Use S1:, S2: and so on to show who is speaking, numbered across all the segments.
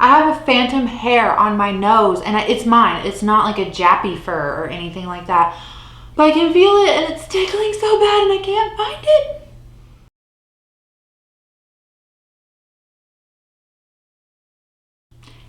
S1: I have a phantom hair on my nose, and it's mine. It's not like a jappy fur or anything like that. But I can feel it, and it's tickling so bad, and I can't find it.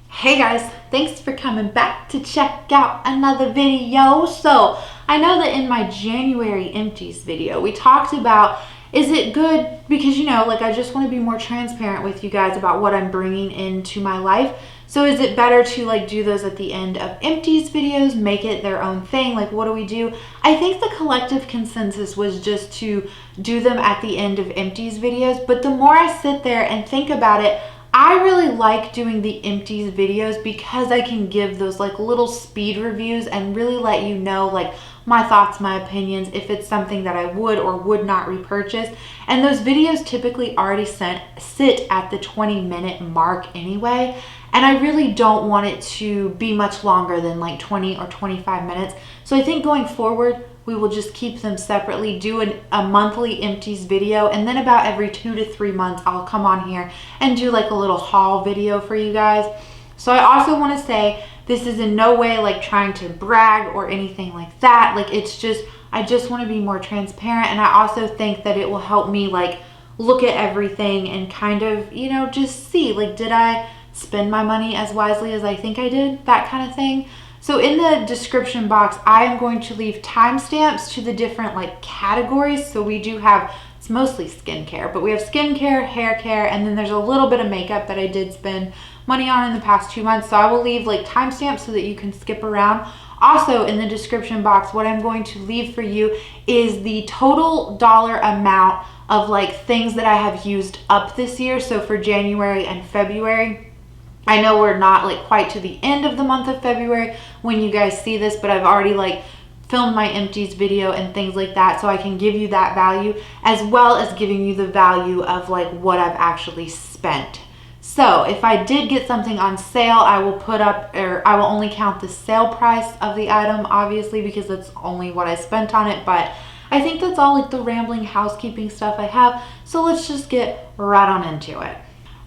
S1: Hey guys, thanks for coming back to check out another video. So I know that in my January empties video, we talked about, is it good? Because like I just want to be more transparent with you guys about what I'm bringing into my life. So is it better to like do those at the end of empties videos, make it their own thing? Like what do we do? I think the collective consensus was just to do them at the end of empties videos. But the more I sit there and think about it, I really like doing the empties videos because I can give those like little speed reviews and really let you know like my thoughts, my opinions, if it's something that I would or would not repurchase. And those videos typically already sit at the 20-minute mark anyway. And I really don't want it to be much longer than like 20 or 25 minutes. So I think going forward, we will just keep them separately, do a monthly empties video, and then about every 2 to 3 months, I'll come on here and do like a little haul video for you guys. So I also want to say, this is in no way like trying to brag or anything like that. Like it's just, I just want to be more transparent. And I also think that it will help me like look at everything and kind of, just see like, did I spend my money as wisely as I think I did? That kind of thing. So in the description box, I am going to leave timestamps to the different like categories. So we do have, it's mostly skincare, but we have skincare, hair care, and then there's a little bit of makeup that I did spend money on in the past 2 months. So I will leave like timestamps so that you can skip around. Also in the description box, what I'm going to leave for you is the total dollar amount of like things that I have used up this year. So for January and February, I know we're not like quite to the end of the month of February when you guys see this, but I've already like filmed my empties video and things like that, so I can give you that value as well as giving you the value of like what I've actually spent. So if I did get something on sale, I will put up, or I will only count the sale price of the item, obviously, because that's only what I spent on it. But I think that's all like the rambling housekeeping stuff I have. So let's just get right on into it.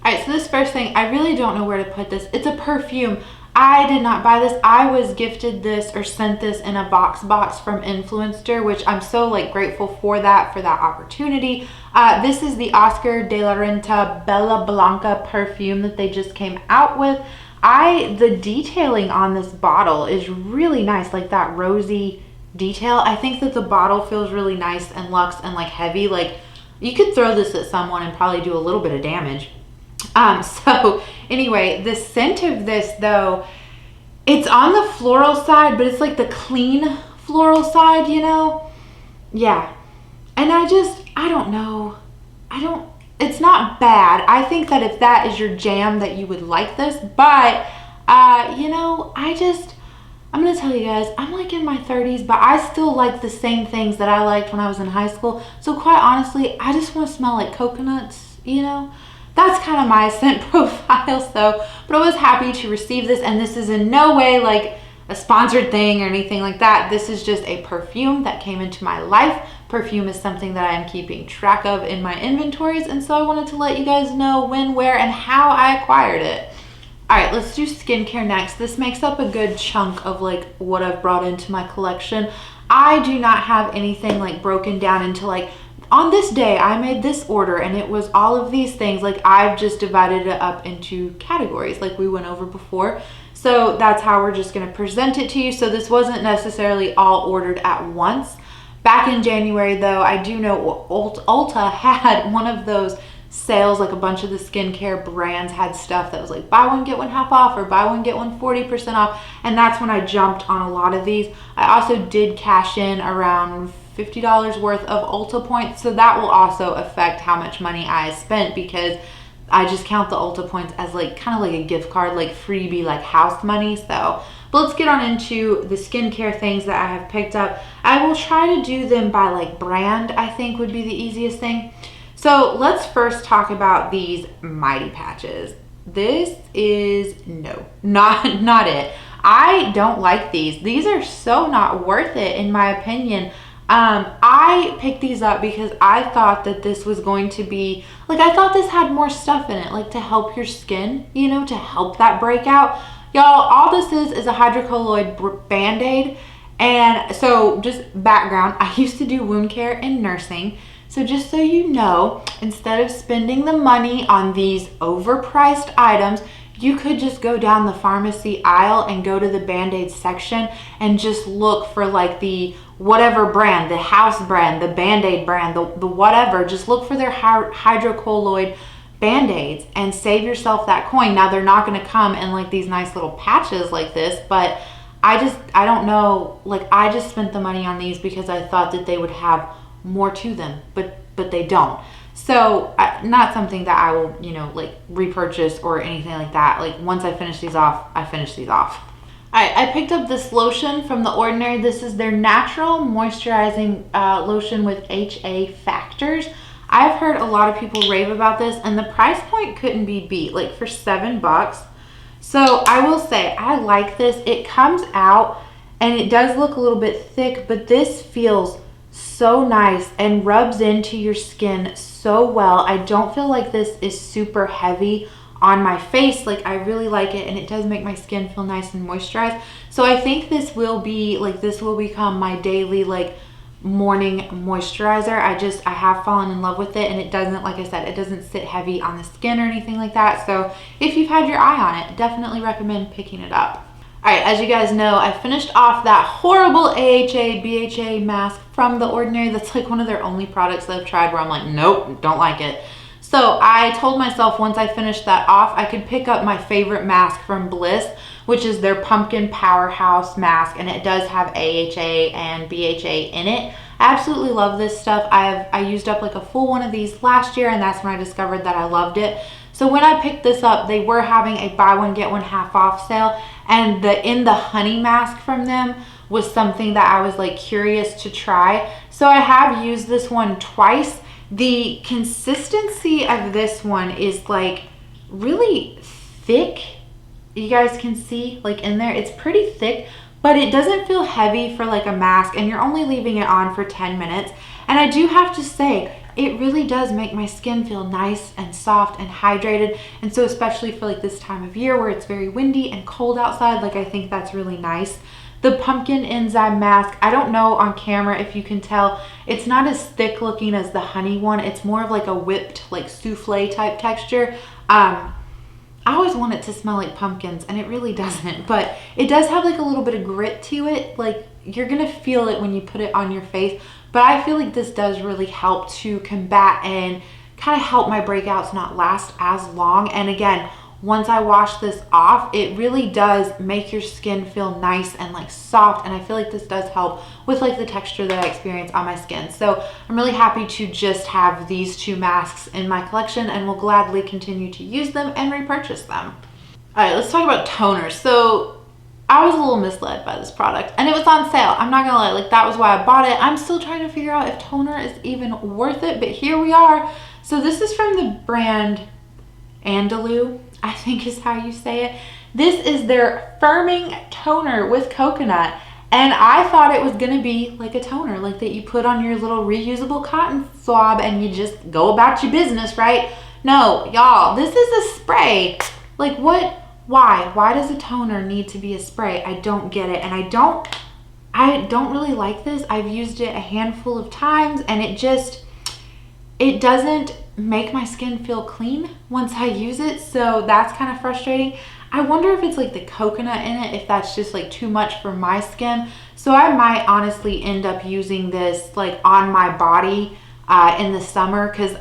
S1: All right, so this first thing, I really don't know where to put this. It's a perfume. I did not buy this. I was gifted this or sent this in a box from Influencer, which I'm so like grateful for that opportunity. This is the Oscar de la Renta Bella Blanca perfume that they just came out with. The detailing on this bottle is really nice, like that rosy detail. I think that the bottle feels really nice and luxe and like heavy. Like you could throw this at someone and probably do a little bit of damage. So anyway, the scent of this though, it's on the floral side, but it's like the clean floral side, Yeah. And I don't know. It's not bad. I think that if that is your jam that you would like this, but, I'm going to tell you guys, I'm like in my 30s, but I still like the same things that I liked when I was in high school. So quite honestly, I just want to smell like coconuts, That's kind of my scent profile. So, but I was happy to receive this, and this is in no way like a sponsored thing or anything like that. This is just a perfume that came into my life. Perfume is something that I am keeping track of in my inventories, and so I wanted to let you guys know when, where, and how I acquired it. All right, let's do skincare next. This makes up a good chunk of like what I've brought into my collection. I do not have anything like broken down into like, on this day, I made this order and it was all of these things. Like I've just divided it up into categories like we went over before. So that's how we're just going to present it to you. So this wasn't necessarily all ordered at once. Back in January though, I do know Ulta had one of those sales, like a bunch of the skincare brands had stuff that was like buy one, get one half off, or buy one, get one 40% off. And that's when I jumped on a lot of these. I also did cash in around $50 worth of Ulta points, so that will also affect how much money I spent, because I just count the Ulta points as like kind of like a gift card, like freebie, like house money. So, but let's get on into the skincare things that I have picked up. I will try to do them by like brand, I think would be the easiest thing. So let's first talk about these Mighty Patches. This is not it. I don't like these. These are so not worth it in my opinion. I picked these up because I thought that this was going to be, like, I thought this had more stuff in it, like to help your skin, you know, to help that breakout. Y'all, all this is a hydrocolloid Band-Aid. And so just background, I used to do wound care in nursing. So just so you know, instead of spending the money on these overpriced items, you could just go down the pharmacy aisle and go to the Band-Aid section and just look for like the whatever brand, the house brand, the Band-Aid brand, the whatever. Just look for their hydrocolloid Band-Aids and save yourself that coin. Now, they're not going to come in like these nice little patches like this, but I don't know, like I just spent the money on these because I thought that they would have more to them, but they don't. So not something that I will, you know, like repurchase or anything like that. Like once I finish these off, I finish these off. All right, I picked up this lotion from The Ordinary. This is their natural moisturizing lotion with HA factors. I've heard a lot of people rave about this, and the price point couldn't be beat, like for $7. So I will say I like this. It comes out and it does look a little bit thick, but this feels so nice and rubs into your skin so well. I don't feel like this is super heavy on my face. Like I really like it, and it does make my skin feel nice and moisturized. So I think this will be like, this will become my daily like morning moisturizer. I have fallen in love with it, and it doesn't, like I said, it doesn't sit heavy on the skin or anything like that. So if you've had your eye on it, definitely recommend picking it up. All right, as you guys know, I finished off that horrible AHA BHA mask from The Ordinary. That's like one of their only products that I've tried where I'm like, nope, don't like it. So I told myself once I finished that off, I could pick up my favorite mask from Bliss, which is their Pumpkin Powerhouse mask, and it does have AHA and BHA in it. I absolutely love this stuff. I used up like a full one of these last year, and that's when I discovered that I loved it. So when I picked this up, they were having a buy one get one half off sale, and in the honey mask from them was something that I was like curious to try. So I have used this one twice. The consistency of this one is like really thick. You guys can see like in there, it's pretty thick, but it doesn't feel heavy for like a mask, and you're only leaving it on for 10 minutes. And I do have to say, it really does make my skin feel nice and soft and hydrated. And so especially for like this time of year where it's very windy and cold outside, like I think that's really nice. The pumpkin enzyme mask, I don't know on camera if you can tell, it's not as thick looking as the honey one. It's more of like a whipped, like souffle type texture. I always want it to smell like pumpkins, and it really doesn't, but it does have like a little bit of grit to it. Like you're gonna feel it when you put it on your face, but I feel like this does really help to combat and kind of help my breakouts not last as long. And again, once I wash this off, it really does make your skin feel nice and like soft, and I feel like this does help with like the texture that I experience on my skin. So I'm really happy to just have these two masks in my collection, and will gladly continue to use them and repurchase them. All right, let's talk about toner. So I was a little misled by this product, and it was on sale. I'm not gonna lie, like that was why I bought it. I'm still trying to figure out if toner is even worth it, but here we are. So this is from the brand Andalou, I think is how you say it. This is their firming toner with coconut, and I thought it was gonna be like a toner, like that you put on your little reusable cotton swab and you just go about your business, right? No, y'all, this is a spray. Like what? Why does a toner need to be a spray? I don't get it, and I don't really like this. I've used it a handful of times, and it doesn't make my skin feel clean once I use it, so that's kind of frustrating. I wonder if it's like the coconut in it, if that's just like too much for my skin. So I might honestly end up using this like on my body in the summer, because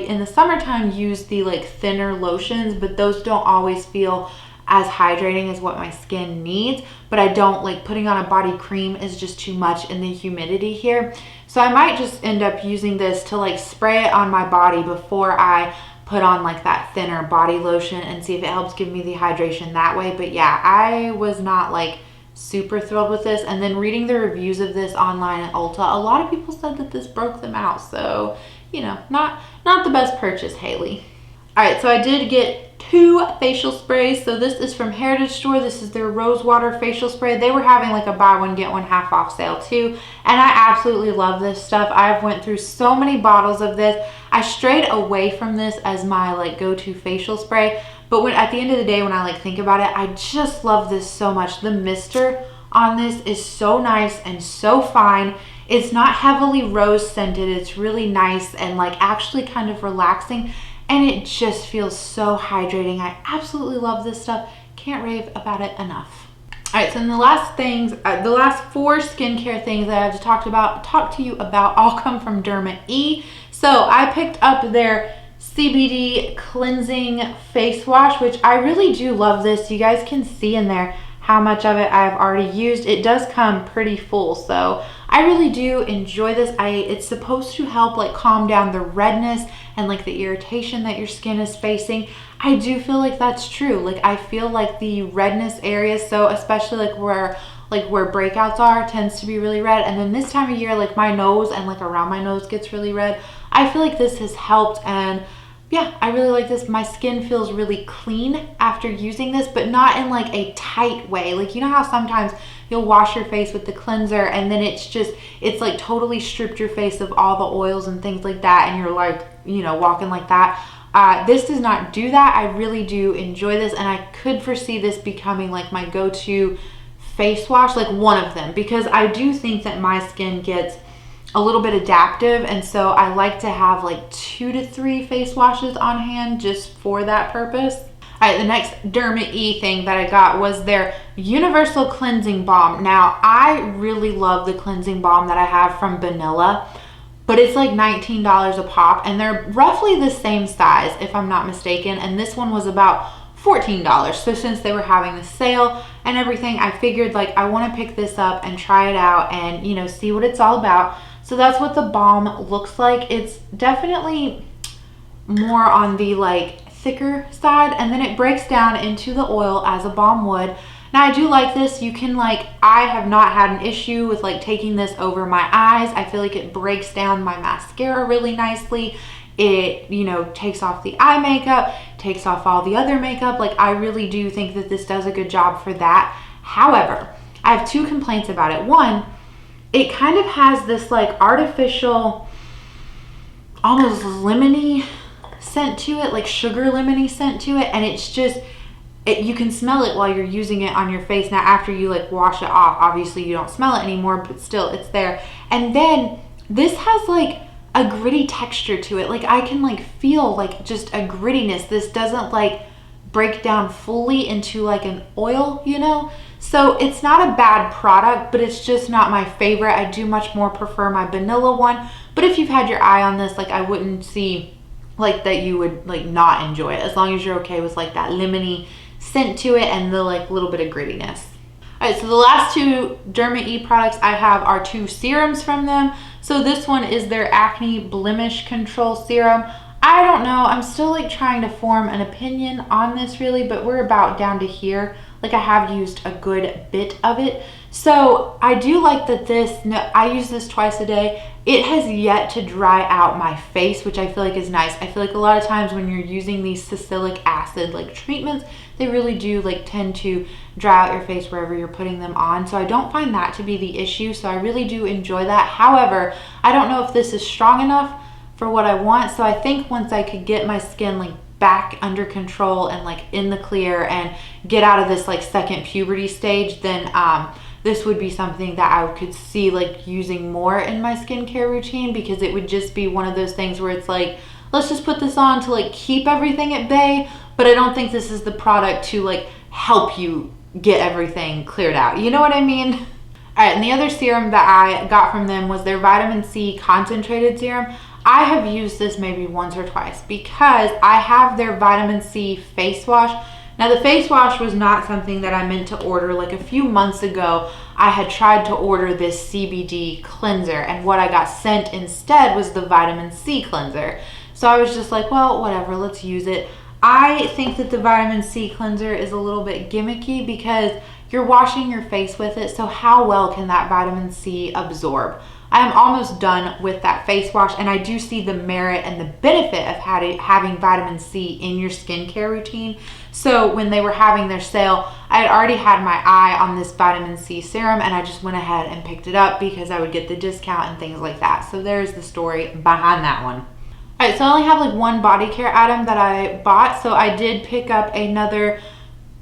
S1: in the summertime use the like thinner lotions, but those don't always feel as hydrating as what my skin needs. But I don't like putting on a body cream is just too much in the humidity here. So I might just end up using this to like spray it on my body before I put on like that thinner body lotion, and see if it helps give me the hydration that way. But yeah, I was not like super thrilled with this. And then reading the reviews of this online at Ulta, a lot of people said that this broke them out. So, you know, not the best purchase, Haley. All right, so I did get 2 facial sprays. So this is from Heritage Store. This is their Rose Water facial spray. They were having like a buy one get one half off sale too, and I absolutely love this stuff. I've went through so many bottles of this. I strayed away from this as my like go-to facial spray, but when at the end of the day, when I like think about it, I just love this so much. The mister on this is so nice and so fine. It's not heavily rose scented. It's really nice and like actually kind of relaxing, and it just feels so hydrating. I absolutely love this stuff. Can't rave about it enough. All right, so then the last things, the last 4 skincare things that I have to talk to you about all come from Derma E. So I picked up their CBD cleansing face wash, which I really do love this. You guys can see in there how much of it I've already used. It does come pretty full, so I really do enjoy this. It's supposed to help like calm down the redness and like the irritation that your skin is facing. I do feel like that's true. Like I feel like the redness areas, so especially like where breakouts are, tends to be really red. And then this time of year, like my nose and like around my nose gets really red. I feel like this has helped, and yeah, I really like this. My skin feels really clean after using this, but not in like a tight way. Like, you know how sometimes you'll wash your face with the cleanser and then it's like totally stripped your face of all the oils and things like that, and you're like, you know, walking like that. This does not do that. I really do enjoy this, and I could foresee this becoming like my go-to face wash, like one of them, because I do think that my skin gets a little bit adaptive, and so I like to have like 2 to 3 face washes on hand just for that purpose. All right, the next Derma E thing that I got was their Universal Cleansing Balm. Now, I really love the cleansing balm that I have from Vanilla, but it's like $19 a pop, and they're roughly the same size, if I'm not mistaken, and this one was about $14. So since they were having the sale and everything, I figured like I want to pick this up and try it out and, you know, see what it's all about. So that's what the balm looks like. It's definitely more on the like thicker side, and then it breaks down into the oil as a balm would. Now I do like this. You can like, I have not had an issue with like taking this over my eyes. I feel like it breaks down my mascara really nicely. It, you know, takes off the eye makeup, takes off all the other makeup. Like I really do think that this does a good job for that. However, I have 2 complaints about it. One, it kind of has this like artificial, almost lemony scent to it, like sugar lemony scent to it, and it's just, you can smell it while you're using it on your face. Now after you like wash it off, obviously you don't smell it anymore, but still it's there. And then this has like a gritty texture to it. Like I can like feel like just a grittiness. This doesn't like break down fully into like an oil, you know? So it's not a bad product, but it's just not my favorite. I do much more prefer my Vanilla one. But if you've had your eye on this, like I wouldn't see like that you would like not enjoy it, as long as you're okay with like that lemony scent to it and the like little bit of grittiness. All right, so the last 2 Derma E products I have are 2 serums from them. So this one is their Acne Blemish Control Serum. I don't know, I'm still like trying to form an opinion on this really, but we're about down to here. Like I have used a good bit of it. So I do like that I use this twice a day. It has yet to dry out my face, which I feel like is nice. I feel like a lot of times when you're using these salicylic acid like treatments, they really do like tend to dry out your face wherever you're putting them on. So I don't find that to be the issue. So I really do enjoy that. However, I don't know if this is strong enough for what I want. So I think once I could get my skin like back under control and like in the clear and get out of this like second puberty stage, then this would be something that I could see like using more in my skincare routine, because it would just be one of those things where it's like, let's just put this on to like keep everything at bay, but I don't think this is the product to like help you get everything cleared out. You know what I mean? All right, and the other serum that I got from them was their Vitamin C Concentrated Serum. I have used this maybe once or twice because I have their Vitamin C face wash. Now the face wash was not something that I meant to order. Like a few months ago, I had tried to order this CBD cleanser, and what I got sent instead was the Vitamin C cleanser. So I was just like, well, whatever, let's use it. I think that the Vitamin C cleanser is a little bit gimmicky because you're washing your face with it, so how well can that vitamin C absorb? I am almost done with that face wash, and I do see the merit and the benefit of having vitamin C in your skincare routine. So when they were having their sale, I had already had my eye on this vitamin C serum, and I just went ahead and picked it up because I would get the discount and things like that. So there's the story behind that one. All right, so I only have like one body care item that I bought. So I did pick up another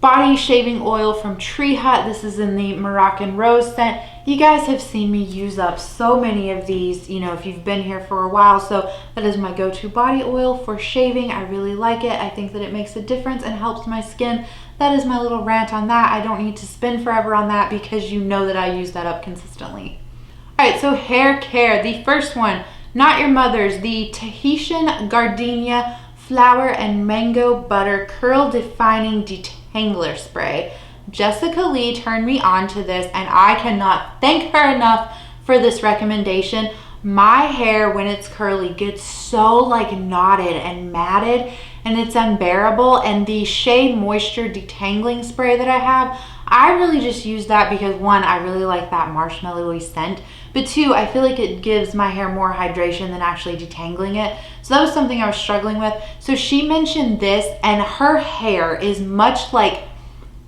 S1: body shaving oil from Tree Hut. This is in the Moroccan Rose scent. You guys have seen me use up so many of these, you know, if you've been here for a while. So that is my go-to body oil for shaving. I really like it. I think that it makes a difference and helps my skin. That is my little rant on that. I don't need to spend forever on that because you know that I use that up consistently. All right, so hair care. The first one, not your mother's, the Tahitian Gardenia Flower and Mango Butter Curl Defining Detangler Spray. Jessica Lee turned me on to this, and I cannot thank her enough for this recommendation. My hair, when it's curly, gets so like knotted and matted, and it's unbearable. And the Shea Moisture Detangling Spray that I have, I really just use that because one, I really like that marshmallowy scent, but two, I feel like it gives my hair more hydration than actually detangling it. So that was something I was struggling with. So she mentioned this, and her hair is much like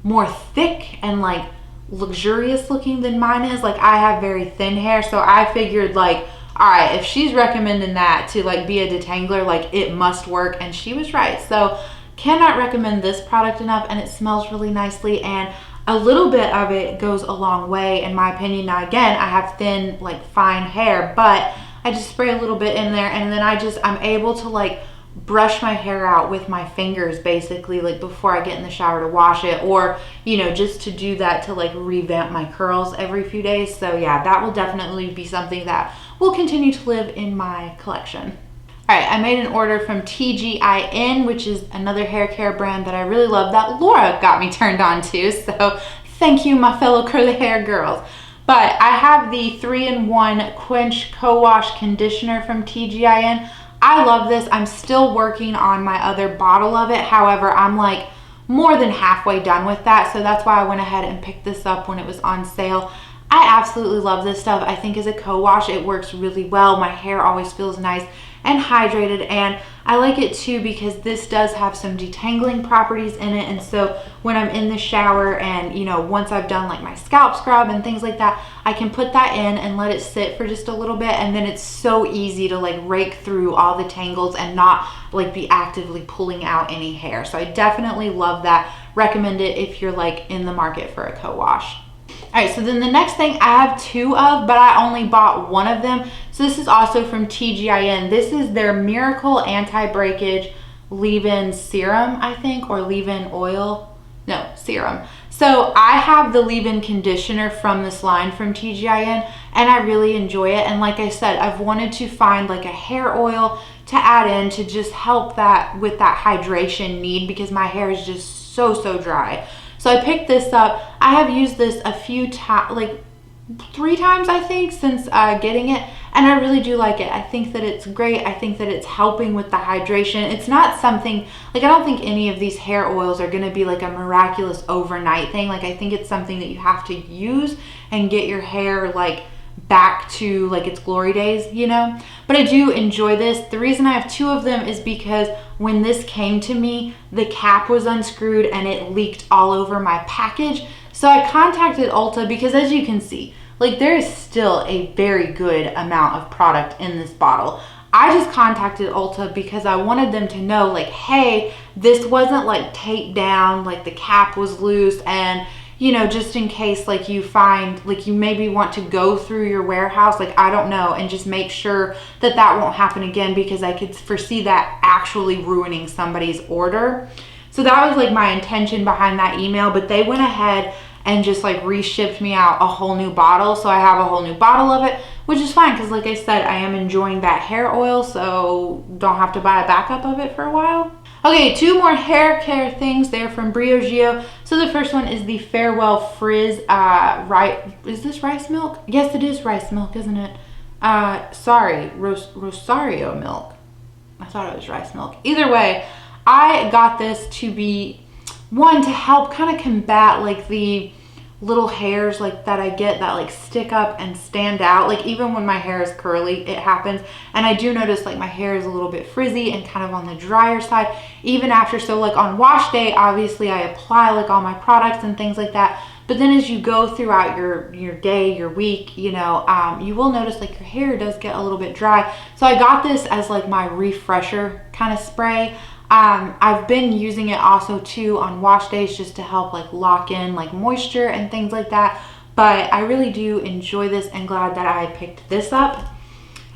S1: more thick and like luxurious looking than mine is. Like I have very thin hair, so I figured like, all right, if she's recommending that to like be a detangler, like it must work, and she was right. So cannot recommend this product enough, and it smells really nicely, and a little bit of it goes a long way in my opinion. Now again, I have thin like fine hair, but I just spray a little bit in there, and then I'm able to like brush my hair out with my fingers basically, like before I get in the shower to wash it, or you know, just to do that to like revamp my curls every few days. So yeah, that will definitely be something that will continue to live in my collection. All right, I made an order from TGIN, which is another hair care brand that I really love that Laura got me turned on to. So thank you, my fellow curly hair girls. But I have the 3-in-1 Quench Co-Wash Conditioner from TGIN. I love this. I'm still working on my other bottle of it. However, I'm like more than halfway done with that. So that's why I went ahead and picked this up when it was on sale. I absolutely love this stuff. I think as a co-wash, it works really well. My hair always feels nice and hydrated, and I like it too because this does have some detangling properties in it. And so when I'm in the shower and, you know, once I've done like my scalp scrub and things like that, I can put that in and let it sit for just a little bit, and then it's so easy to like rake through all the tangles and not like be actively pulling out any hair. So I definitely love that. Recommend it if you're like in the market for a co-wash. All right, so then the next thing I have two of, but I only bought one of them. So this is also from TGIN. This is their Miracle Anti-Breakage Leave-In Serum, I think, or leave-in oil. No, serum. So I have the leave-in conditioner from this line from TGIN, and I really enjoy it. And like I said, I've wanted to find like a hair oil to add in to just help that with that hydration need, because my hair is just so dry. So I picked this up. I have used this a few times, like 3 times I think, since getting it, and I really do like it. I think that it's great. I think that it's helping with the hydration. It's not something, like I don't think any of these hair oils are gonna be like a miraculous overnight thing. Like I think it's something that you have to use and get your hair like back to like its glory days, you know. But I do enjoy this. The reason I have 2 of them is because when this came to me, the cap was unscrewed and it leaked all over my package. So I contacted Ulta because, as you can see, like there is still a very good amount of product in this bottle. I just contacted Ulta because I wanted them to know like, hey, this wasn't like taped down, like the cap was loose, and you know, just in case like you find like you maybe want to go through your warehouse, like I don't know, and just make sure that that won't happen again, because I could foresee that actually ruining somebody's order. So that was like my intention behind that email, but they went ahead and just like reshipped me out a whole new bottle. So I have a whole new bottle of it, which is fine because like I said, I am enjoying that hair oil, so don't have to buy a backup of it for a while. Okay, 2 more hair care things there from Briogeo. So the first one is the Farewell Frizz is this rice milk? Yes, it is rice milk, isn't it? Sorry, Rosario milk. I thought it was rice milk. Either way, I got this to be one to help kind of combat like the little hairs like that I get that like stick up and stand out. Like even when my hair is curly, it happens. And I do notice like my hair is a little bit frizzy and kind of on the drier side even after. So like on wash day, obviously I apply like all my products and things like that. But then as you go throughout your day, your week, you know, you will notice like your hair does get a little bit dry. So I got this as like my refresher kind of spray. I've been using it also too on wash days just to help like lock in like moisture and things like that. But I really do enjoy this and glad that I picked this up.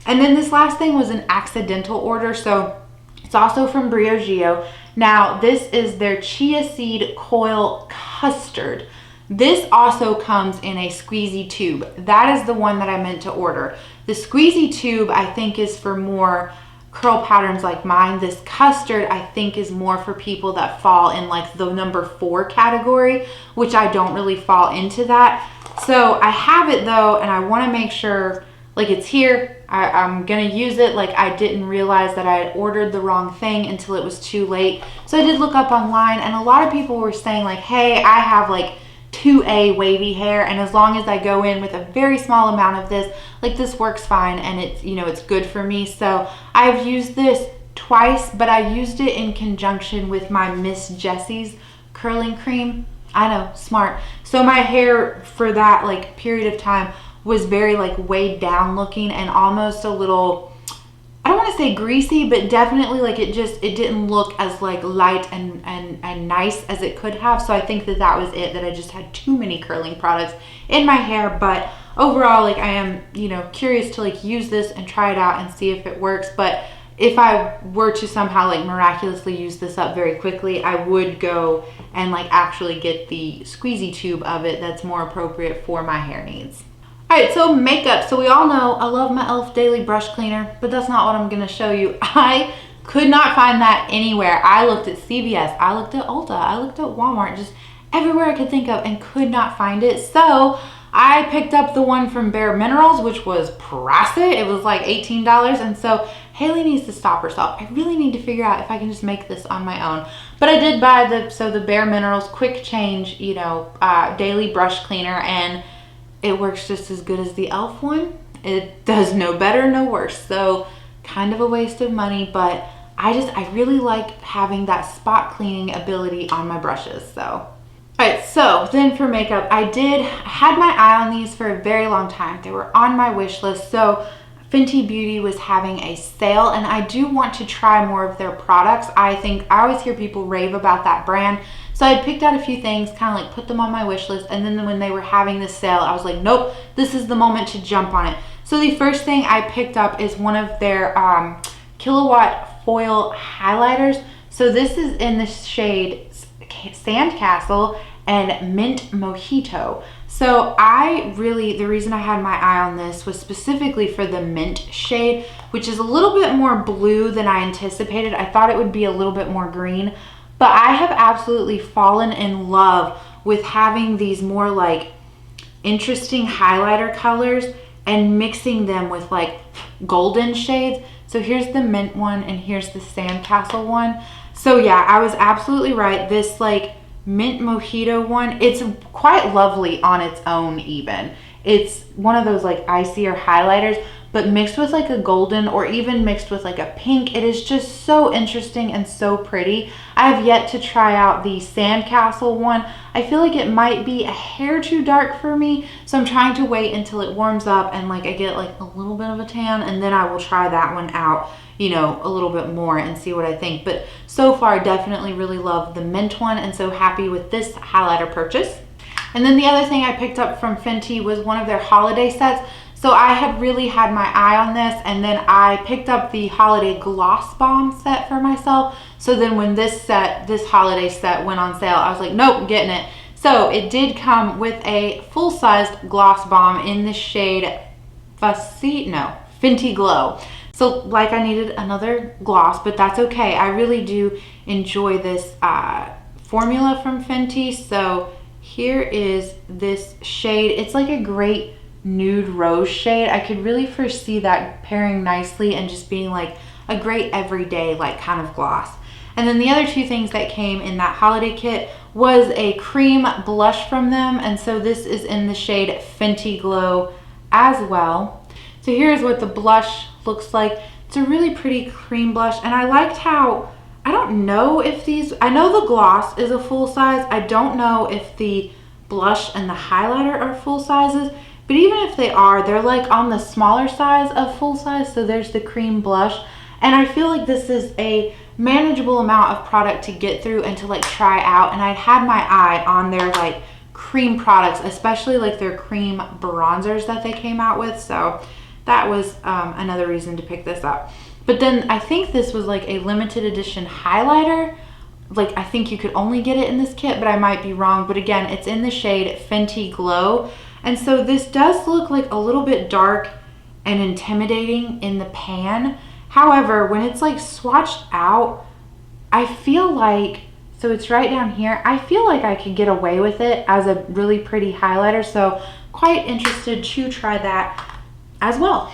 S1: And then this last thing was an accidental order. So it's also from Briogeo. Now this is their chia seed coil custard. This also comes in a squeezy tube. That is the one that I meant to order. The squeezy tube I think is for more curl patterns like mine. This custard I think is more for people that fall in like the number 4 category, which I don't really fall into that. So I have it though, and I want to make sure like it's here. I'm gonna use it. Like I didn't realize that I had ordered the wrong thing until it was too late. So I did look up online, and a lot of people were saying like, hey, I have like 2A wavy hair, and as long as I go in with a very small amount of this, like this works fine, and it's, you know, it's good for me. So I've used this twice, but I used it in conjunction with my Miss Jessie's curling cream. I know, smart. So my hair for that like period of time was very like weighed down looking and almost a little, I don't want to say greasy, but definitely like it didn't look as like light and nice as it could have. So I think that that was it, that I just had too many curling products in my hair. But overall, like I am, you know, curious to like use this and try it out and see if it works. But if I were to somehow like miraculously use this up very quickly, I would go and like actually get the squeezy tube of it that's more appropriate for my hair needs. All right, so makeup. So we all know I love my e.l.f. Daily Brush Cleaner, but that's not what I'm gonna show you. I could not find that anywhere. I looked at CVS, I looked at Ulta, I looked at Walmart, just everywhere I could think of and could not find it. So I picked up the one from Bare Minerals, which was pricey. It was like $18. And so Haley needs to stop herself. I really need to figure out if I can just make this on my own. But I did buy the Bare Minerals Quick Change, you know, Daily Brush Cleaner, and it works just as good as the e.l.f. one. It does no better, no worse. So kind of a waste of money, but I really like having that spot cleaning ability on my brushes. So, all right, so then for makeup, I had my eye on these for a very long time. They were on my wish list. So Fenty Beauty was having a sale, and I do want to try more of their products. I always hear people rave about that brand. So I picked out a few things, kind of like put them on my wish list, and then when they were having this sale, I was like, nope, this is the moment to jump on it. So the first thing I picked up is one of their Kilowatt Foil highlighters. So this is in the shade Sandcastle and Mint Mojito. So the reason I had my eye on this was specifically for the mint shade, which is a little bit more blue than I anticipated. I thought it would be a little bit more green. But I have absolutely fallen in love with having these more like interesting highlighter colors and mixing them with like golden shades. So here's the mint one and here's the Sandcastle one. So yeah, I was absolutely right. This like Mint Mojito one, it's quite lovely on its own even. It's one of those like icier highlighters, but mixed with like a golden or even mixed with like a pink, it is just so interesting and so pretty. I have yet to try out the Sandcastle one. I feel like it might be a hair too dark for me, so I'm trying to wait until it warms up and like I get like a little bit of a tan, and then I will try that one out, you know, a little bit more and see what I think. But so far, definitely really love the mint one, and so happy with this highlighter purchase. And then the other thing I picked up from Fenty was one of their holiday sets. So I had really had my eye on this, and then I picked up the holiday gloss bomb set for myself. So then when this holiday set went on sale, I was like, nope, I'm getting it. So it did come with a full-sized gloss bomb in the shade Fenty Glow. So like I needed another gloss, but that's okay. I really do enjoy this formula from Fenty. So here is this shade. It's like a great nude rose shade. I could really foresee that pairing nicely and just being like a great everyday like kind of gloss. And then the other two things that came in that holiday kit was a cream blush from them. And so this is in the shade Fenty Glow as well. So here's what the blush looks like. It's a really pretty cream blush. And I liked how, I don't know if these, I know the gloss is a full size. I don't know if the blush and the highlighter are full sizes. But even if they are, they're like on the smaller size of full size. So there's the cream blush. And I feel like this is a manageable amount of product to get through and to like try out. And I had my eye on their like cream products, especially like their cream bronzers that they came out with. So that was another reason to pick this up. But then I think this was like a limited edition highlighter. Like I think you could only get it in this kit, but I might be wrong. But again, it's in the shade Fenty Glow. And so this does look like a little bit dark and intimidating in the pan. However, when it's like swatched out, I feel like, so it's right down here, I feel like I could get away with it as a really pretty highlighter. So quite interested to try that as well.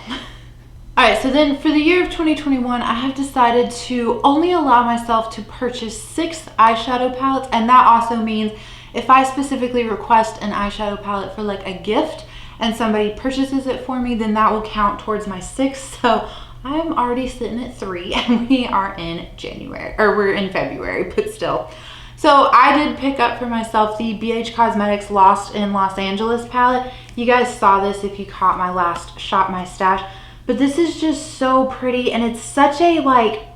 S1: All right, so then for the year of 2021, I have decided to only allow myself to purchase 6 eyeshadow palettes. And that also means if I specifically request an eyeshadow palette for like a gift and somebody purchases it for me, then that will count towards my 6. So I'm already sitting at 3 and we are in January, or we're in February, but still. So I did pick up for myself the BH Cosmetics Lost in Los Angeles palette. You guys saw this if you caught my last Shop My Stash, but this is just so pretty and it's such a like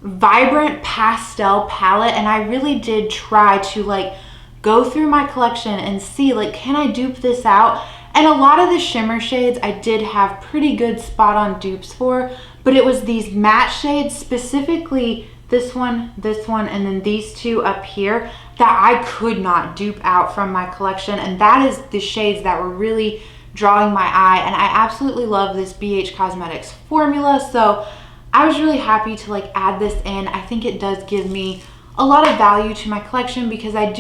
S1: vibrant pastel palette. And I really did try to like go through my collection and see like, can I dupe this out? And a lot of the shimmer shades I did have pretty good spot on dupes for, but it was these matte shades, specifically this one, and then these two up here that I could not dupe out from my collection. And that is the shades that were really drawing my eye. And I absolutely love this BH Cosmetics formula. So I was really happy to like add this in. I think it does give me a lot of value to my collection because I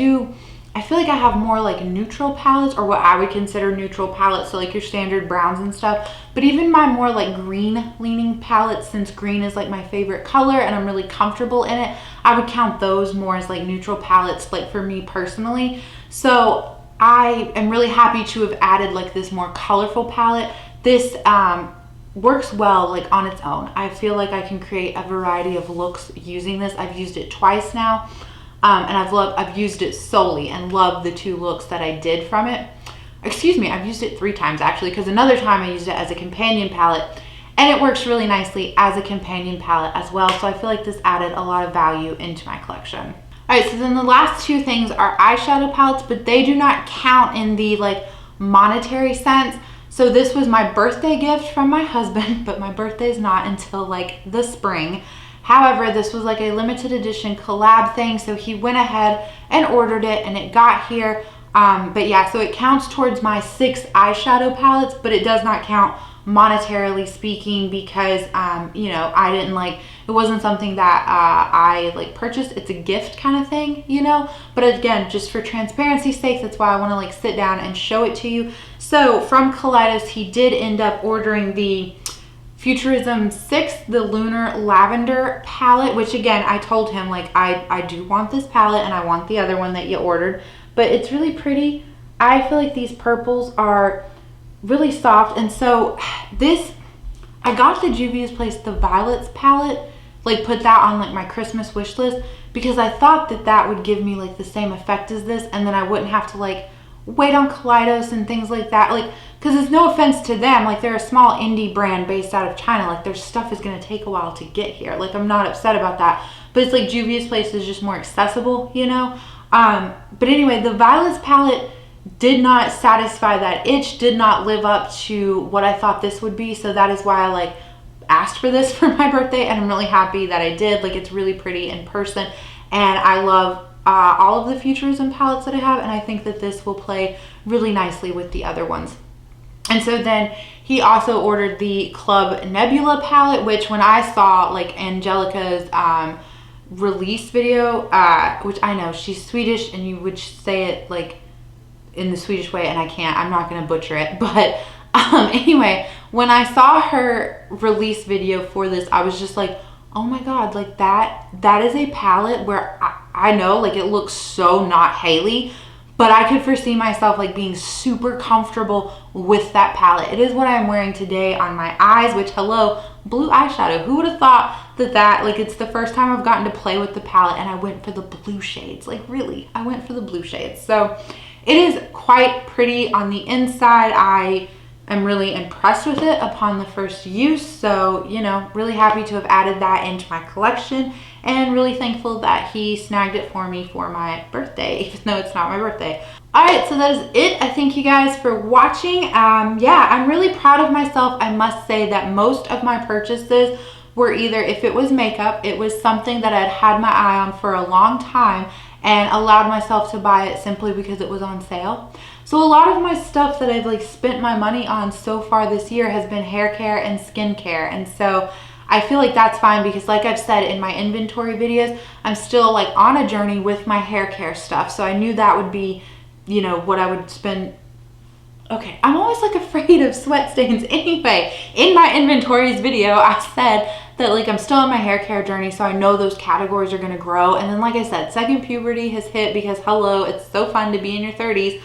S1: feel like I have more like neutral palettes, or what I would consider neutral palettes, so like your standard browns and stuff. But even my more like green leaning palettes, since green is like my favorite color and I'm really comfortable in it, I would count those more as like neutral palettes, like for me personally. So I am really happy to have added like this more colorful palette. This works well like on its own. I feel like I can create a variety of looks using this. I've used it twice now. And I've used it solely and loved the 2 looks that I did from it. Excuse me, I've used it 3 times actually, because another time I used it as a companion palette and it works really nicely as a companion palette as well. So I feel like this added a lot of value into my collection. All right, so then the last 2 things are eyeshadow palettes, but they do not count in the like monetary sense. So this was my birthday gift from my husband, but my birthday is not until like the spring. However, this was like a limited edition collab thing. So he went ahead and ordered it and it got here. But yeah, so it counts towards my 6 eyeshadow palettes, but it does not count monetarily speaking because, you know, I didn't like, it wasn't something that I like purchased. It's a gift kind of thing, you know, but again, just for transparency's sake, that's why I want to like sit down and show it to you. So from Kaleidos, he did end up ordering the Futurism 6, the Lunar Lavender palette, which again, I told him like, I do want this palette and I want the other one that you ordered, but it's really pretty. I feel like these purples are really soft. And so this, I got the Juvia's Place, the Violets palette, like put that on like my Christmas wish list because I thought that that would give me like the same effect as this. And then I wouldn't have to like wait on Kaleidos and things like that. Like, because it's no offense to them, like they're a small indie brand based out of China, like their stuff is going to take a while to get here. Like I'm not upset about that, but it's like Juvia's Place is just more accessible, you know. But anyway, the Violets palette did not satisfy that itch, did not live up to what I thought this would be. So that is why I like asked for this for my birthday, and I'm really happy that I did. Like it's really pretty in person, and I love all of the Futurism palettes that I have, and I think that this will play really nicely with the other ones. And so then he also ordered the Club Nebula palette, which when I saw like Angelica's release video, which I know she's Swedish and you would say it like in the Swedish way, and I can't, I'm not going to butcher it. But anyway, when I saw her release video for this, I was just like, oh my God, like that is a palette where I know like it looks so not Hailey, but I could foresee myself like being super comfortable with that palette. It is what I'm wearing today on my eyes, which, hello, blue eyeshadow. Who would have thought that like, it's the first time I've gotten to play with the palette and I went for the blue shades. Like, really, I went for the blue shades. So it is quite pretty on the inside. I am really impressed with it upon the first use. So, you know, really happy to have added that into my collection, and really thankful that he snagged it for me for my birthday, even though it's not my birthday. All right, so that is it. I thank you guys for watching. Yeah, I'm really proud of myself. I must say that most of my purchases were either, if it was makeup, it was something that I'd had my eye on for a long time and allowed myself to buy it simply because it was on sale. So a lot of my stuff that I've like spent my money on so far this year has been hair care and skincare. And so I feel like that's fine, because like I've said in my inventory videos, I'm still like on a journey with my hair care stuff. So I knew that would be, you know, what I would spend. Okay, I'm always like afraid of sweat stains. Anyway, in my inventories video, I said that like I'm still on my hair care journey, so I know those categories are gonna grow. And then like I said, second puberty has hit, because hello, it's so fun to be in your 30s.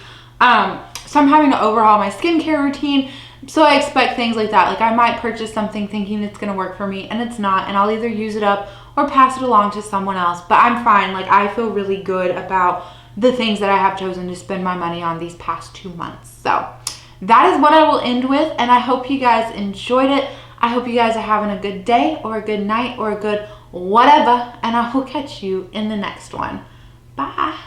S1: So I'm having to overhaul my skincare routine. So I expect things like that. Like I might purchase something thinking it's gonna work for me, and it's not, and I'll either use it up or pass it along to someone else. But I'm fine. Like I feel really good about the things that I have chosen to spend my money on these past 2 months. So that is what I will end with, and I hope you guys enjoyed it. I hope you guys are having a good day or a good night or a good whatever, and I will catch you in the next one. Bye.